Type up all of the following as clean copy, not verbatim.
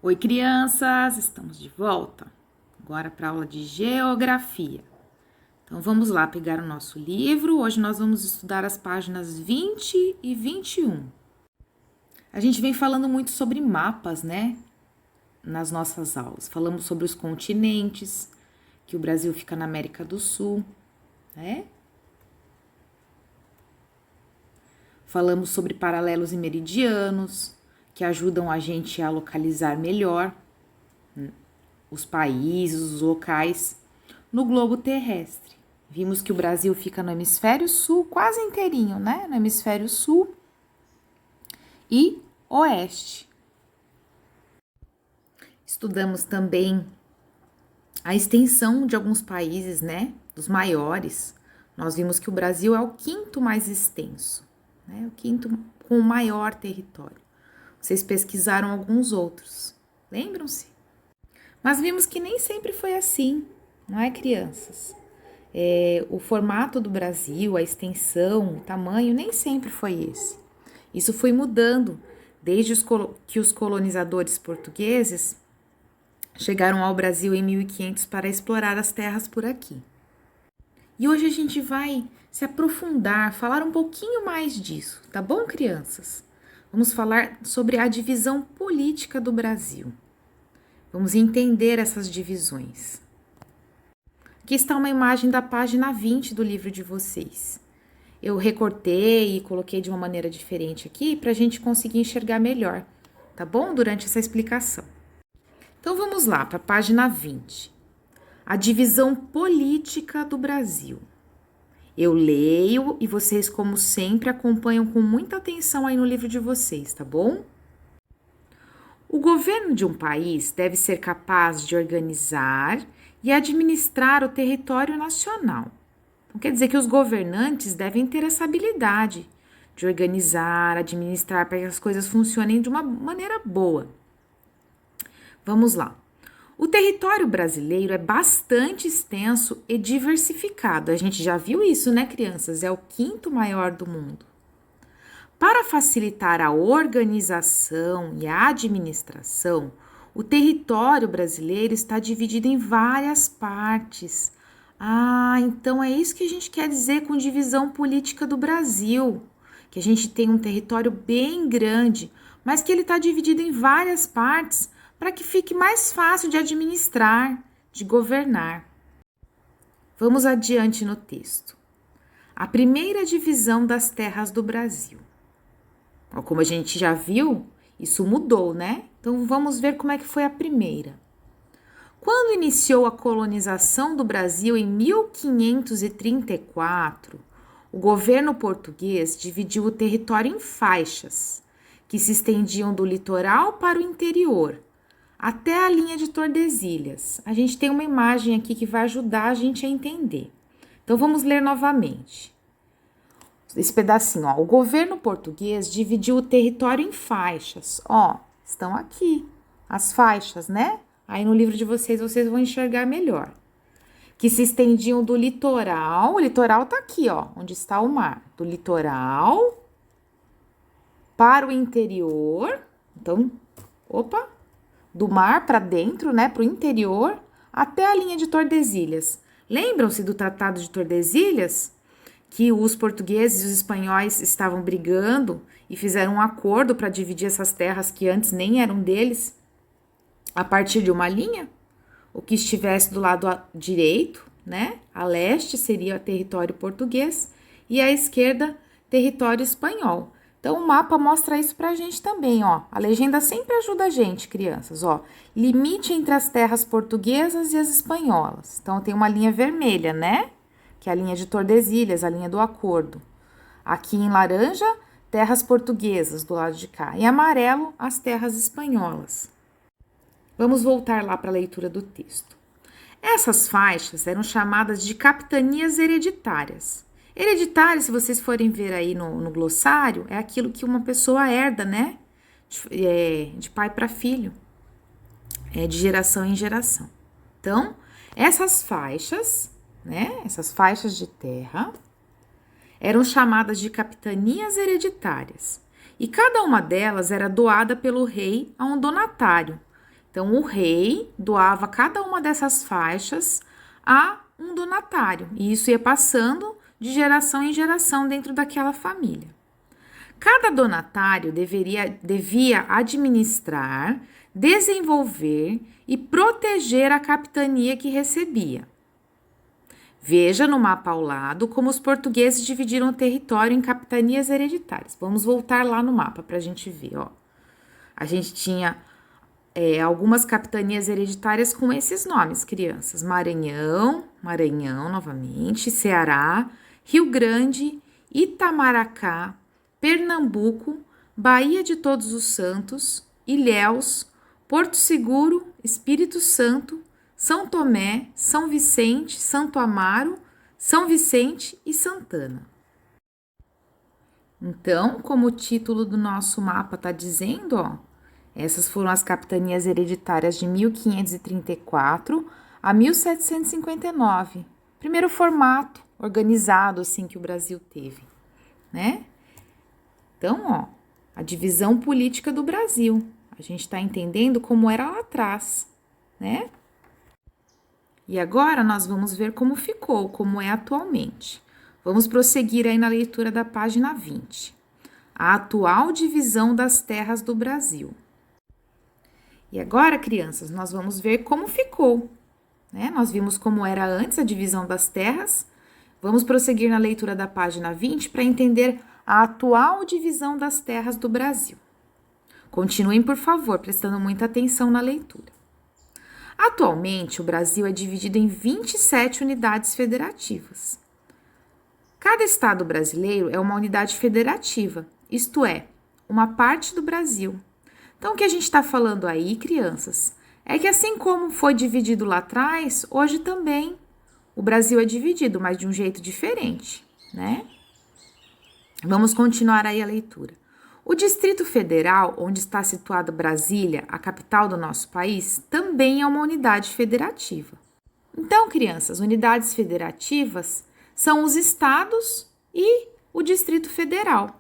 Oi, crianças! Estamos de volta agora para a aula de geografia. Então, vamos lá pegar o nosso livro. Hoje nós vamos estudar as páginas 20 e 21. A gente vem falando muito sobre mapas, né? Nas nossas aulas. Falamos sobre os continentes, que o Brasil fica na América do Sul, né? Falamos sobre paralelos e meridianos, que ajudam a gente a localizar melhor os países, os locais no globo terrestre. Vimos que o Brasil fica no hemisfério sul, quase inteirinho, né? No hemisfério sul e oeste. Estudamos também a extensão de alguns países, né? Dos maiores. Nós vimos que o Brasil é o quinto mais extenso, né? O quinto com o maior território. Vocês pesquisaram alguns outros, lembram-se? Mas vimos que nem sempre foi assim, não é, crianças? O formato do Brasil, a extensão, o tamanho, nem sempre foi esse. Isso foi mudando desde que os colonizadores portugueses chegaram ao Brasil em 1500 para explorar as terras por aqui. E hoje a gente vai se aprofundar, falar um pouquinho mais disso, tá bom, crianças? Vamos falar sobre a divisão política do Brasil. Vamos entender essas divisões. Aqui está uma imagem da página 20 do livro de vocês. Eu recortei e coloquei de uma maneira diferente aqui para a gente conseguir enxergar melhor, tá bom? Durante essa explicação. Então vamos lá para a página 20. A divisão política do Brasil. Eu leio e vocês, como sempre, acompanham com muita atenção aí no livro de vocês, tá bom? O governo de um país deve ser capaz de organizar e administrar o território nacional. Então, quer dizer que os governantes devem ter essa habilidade de organizar, administrar, para que as coisas funcionem de uma maneira boa. Vamos lá. O território brasileiro é bastante extenso e diversificado. A gente já viu isso, né, crianças? É o quinto maior do mundo. Para facilitar a organização e a administração, o território brasileiro está dividido em várias partes. Então é isso que a gente quer dizer com divisão política do Brasil, que a gente tem um território bem grande, mas que ele está dividido em várias partes para que fique mais fácil de administrar, de governar. Vamos adiante no texto. A primeira divisão das terras do Brasil. Como a gente já viu, isso mudou, né? Então vamos ver como é que foi a primeira. Quando iniciou a colonização do Brasil em 1534, o governo português dividiu o território em faixas, que se estendiam do litoral para o interior, até a linha de Tordesilhas. A gente tem uma imagem aqui que vai ajudar a gente a entender. Então vamos ler novamente. Esse pedacinho, ó. O governo português dividiu o território em faixas. Ó, estão aqui as faixas, né? Aí no livro de vocês vão enxergar melhor. Que se estendiam do litoral. O litoral tá aqui, ó, onde está o mar. Do litoral para o interior. Então, do mar para dentro, né? Para o interior, até a linha de Tordesilhas. Lembram-se do Tratado de Tordesilhas? Que os portugueses e os espanhóis estavam brigando e fizeram um acordo para dividir essas terras que antes nem eram deles, a partir de uma linha. O que estivesse do lado direito, né, a leste, seria território português e à esquerda, território espanhol. Então, o mapa mostra isso para a gente também, ó. A legenda sempre ajuda a gente, crianças, ó. Limite entre as terras portuguesas e as espanholas. Então, tem uma linha vermelha, né? Que é a linha de Tordesilhas, a linha do acordo. Aqui em laranja, terras portuguesas do lado de cá. Em amarelo, as terras espanholas. Vamos voltar lá para a leitura do texto. Essas faixas eram chamadas de capitanias hereditárias. Hereditário, se vocês forem ver aí no glossário, é aquilo que uma pessoa herda, né? De pai para filho. De geração em geração. Então, essas faixas, né? Essas faixas de terra eram chamadas de capitanias hereditárias. E cada uma delas era doada pelo rei a um donatário. Então, o rei doava cada uma dessas faixas a um donatário, e isso ia passando de geração em geração dentro daquela família. Cada donatário devia administrar, desenvolver e proteger a capitania que recebia. Veja no mapa ao lado como os portugueses dividiram o território em capitanias hereditárias. Vamos voltar lá no mapa para a gente ver. Ó. A gente tinha algumas capitanias hereditárias com esses nomes, crianças. Maranhão novamente, Ceará, Rio Grande, Itamaracá, Pernambuco, Baía de Todos os Santos, Ilhéus, Porto Seguro, Espírito Santo, São Tomé, São Vicente, Santo Amaro, São Vicente e Santana. Então, como o título do nosso mapa está dizendo, ó, essas foram as capitanias hereditárias de 1534 a 1759. Primeiro formato organizado assim que o Brasil teve, né? Então, ó, a divisão política do Brasil. A gente está entendendo como era lá atrás, né? E agora nós vamos ver como ficou, como é atualmente. Vamos prosseguir aí na leitura da página 20. A atual divisão das terras do Brasil. E agora, crianças, nós vamos ver como ficou, né? Nós vimos como era antes a divisão das terras. Vamos prosseguir na leitura da página 20 para entender a atual divisão das terras do Brasil. Continuem, por favor, prestando muita atenção na leitura. Atualmente, o Brasil é dividido em 27 unidades federativas. Cada estado brasileiro é uma unidade federativa, isto é, uma parte do Brasil. Então, o que a gente está falando aí, crianças, é que assim como foi dividido lá atrás, hoje também o Brasil é dividido, mas de um jeito diferente, né? Vamos continuar aí a leitura. O Distrito Federal, onde está situada Brasília, a capital do nosso país, também é uma unidade federativa. Então, crianças, unidades federativas são os estados e o Distrito Federal.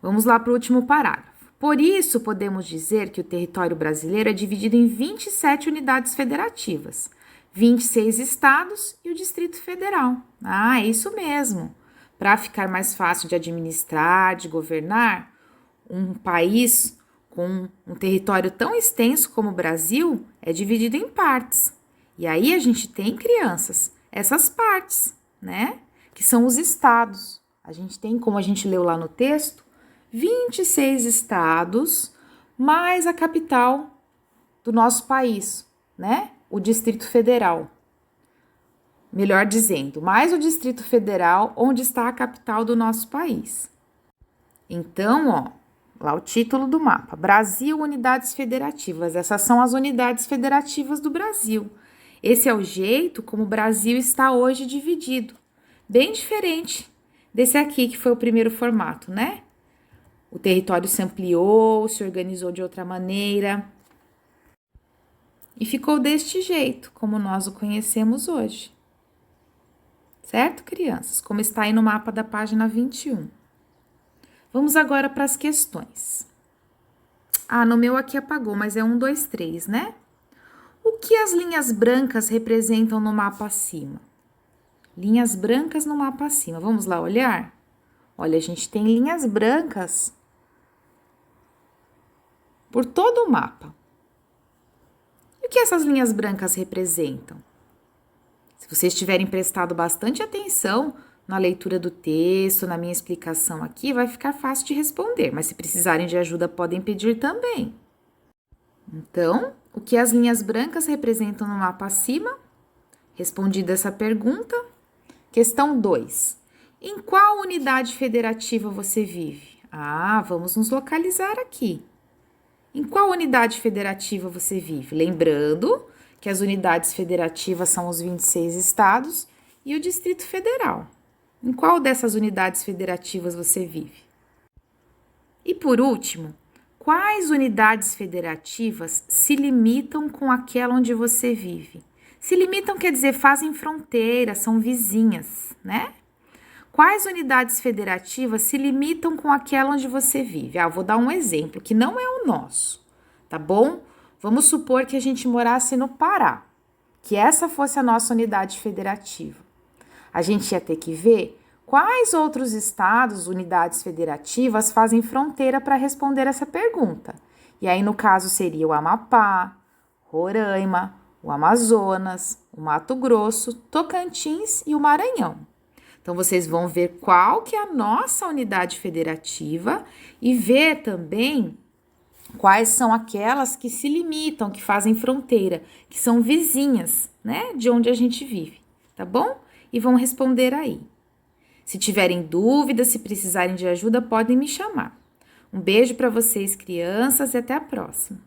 Vamos lá para o último parágrafo. Por isso, podemos dizer que o território brasileiro é dividido em 27 unidades federativas, 26 estados e o Distrito Federal. Ah, é isso mesmo. Para ficar mais fácil de administrar, de governar, um país com um território tão extenso como o Brasil é dividido em partes. E aí a gente tem, crianças, essas partes, né? Que são os estados. A gente tem, como a gente leu lá no texto, 26 estados, mais a capital do nosso país, né? O Distrito Federal. Melhor dizendo, mais o Distrito Federal, onde está a capital do nosso país. Então, ó, lá o título do mapa, Brasil, unidades federativas. Essas são as unidades federativas do Brasil. Esse é o jeito como o Brasil está hoje dividido. Bem diferente desse aqui, que foi o primeiro formato, né? O território se ampliou, se organizou de outra maneira e ficou deste jeito, como nós o conhecemos hoje. Certo, crianças? Como está aí no mapa da página 21. Vamos agora para as questões. Ah, no meu aqui apagou, mas é 1, 2, 3, né? O que as linhas brancas representam no mapa acima? Linhas brancas no mapa acima. Vamos lá olhar? Olha, a gente tem linhas brancas por todo o mapa. E o que essas linhas brancas representam? Se vocês tiverem prestado bastante atenção na leitura do texto, na minha explicação aqui, vai ficar fácil de responder, mas se precisarem de ajuda, podem pedir também. Então, o que as linhas brancas representam no mapa acima? Respondida essa pergunta. Questão 2. Em qual unidade federativa você vive? Ah, vamos nos localizar aqui. Em qual unidade federativa você vive? Lembrando que as unidades federativas são os 26 estados e o Distrito Federal. Em qual dessas unidades federativas você vive? E por último, quais unidades federativas se limitam com aquela onde você vive? Se limitam quer dizer fazem fronteira, são vizinhas, né? Quais unidades federativas se limitam com aquela onde você vive? Ah, vou dar um exemplo que não é o nosso, tá bom? Vamos supor que a gente morasse no Pará, que essa fosse a nossa unidade federativa. A gente ia ter que ver quais outros estados, unidades federativas, fazem fronteira para responder essa pergunta. E aí, no caso, seria o Amapá, Roraima, o Amazonas, o Mato Grosso, Tocantins e o Maranhão. Então, vocês vão ver qual que é a nossa unidade federativa e ver também quais são aquelas que se limitam, que fazem fronteira, que são vizinhas, né, de onde a gente vive, tá bom? E vão responder aí. Se tiverem dúvidas, se precisarem de ajuda, podem me chamar. Um beijo para vocês, crianças, e até a próxima.